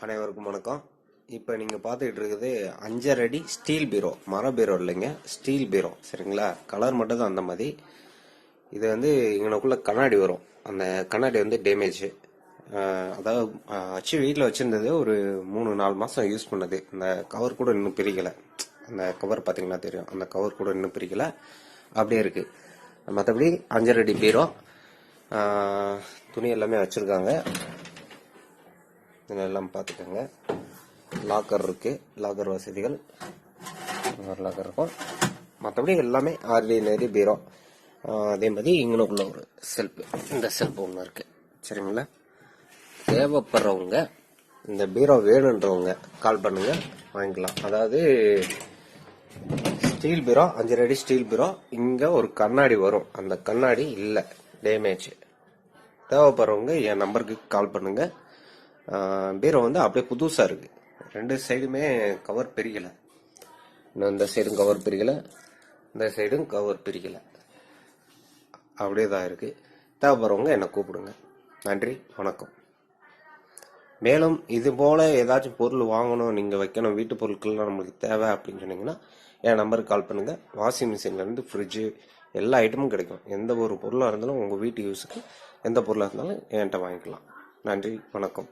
அனைவருக்கும் வணக்கம். இப்போ நீங்கள் பார்த்துக்கிட்டு இருக்குது 5.5 அடி ஸ்டீல் பீரோ, மர பீரோ இல்லைங்க, ஸ்டீல் பீரோ. சரிங்களா? கலர் மட்டும் தான் அந்த மாதிரி. இது வந்து இங்கனக்குள்ள கண்ணாடி வரும். அந்த கண்ணாடி வந்து டேமேஜ். அதாவது வச்சு வீட்டில் வச்சுருந்தது ஒரு 3-4 மாதம் யூஸ் பண்ணது. அந்த கவர் கூட இன்னும் பிரிக்கலை. அந்த கவர் பார்த்தீங்கன்னா தெரியும், அந்த கவர் கூட இன்னும் பிரிக்கலை, அப்படியே இருக்குது. மற்றபடி 5.5 அடி பீரோ. துணி எல்லாமே வச்சுருக்காங்க. இதெல்லாம் பார்த்துக்கோங்க. லாக்கர் இருக்கு, லாக்கர் வசதிகள், லாக்கர் இருக்கும். மற்றபடி எல்லாமே ஆர்டினரி பீரோ. அதே மாதிரி இங்கனுக்குள்ள ஒரு செல்ஃப், இந்த செல்ஃப் ஒன்று இருக்கு. சரிங்களா? தேவைப்படுறவங்க, இந்த பீரோ வேணுன்றவங்க கால் பண்ணுங்க, வாங்கிக்கலாம். அதாவது ஸ்டீல் பீரோ, 5.5 அடி ஸ்டீல் பீரோ. இங்க ஒரு கண்ணாடி வரும், அந்த கண்ணாடி இல்லை, டேமேஜ். தேவைப்படுறவங்க என் நம்பருக்கு கால் பண்ணுங்க. பீரோ வந்து அப்படியே புதுசா இருக்கு. 2 சைடுமே கவர் பிரிக்கல. இன்னும் இந்த சைடும் கவர் பிரிக்கல, இந்த சைடும் கவர் பிரிக்கல, அப்படியே தான் இருக்கு. தேவைப்படுறவங்க என்னை கூப்பிடுங்க. நன்றி, வணக்கம். மேலும் இது போல ஏதாச்சும் பொருள் வாங்கணும், நீங்க வைக்கணும், வீட்டு பொருட்கள்லாம் நம்மளுக்கு தேவை அப்படின்னு சொன்னீங்கன்னா என் நம்பருக்கு கால் பண்ணுங்க. வாஷிங் மிஷின்ல இருந்து ஃப்ரிட்ஜு, எல்லா ஐட்டமும் கிடைக்கும். எந்த ஒரு பொருளாக இருந்தாலும் உங்க வீட்டு யூஸுக்கு எந்த பொருளாக இருந்தாலும் என்கிட்ட வாங்கிக்கலாம். நன்றி, வணக்கம்.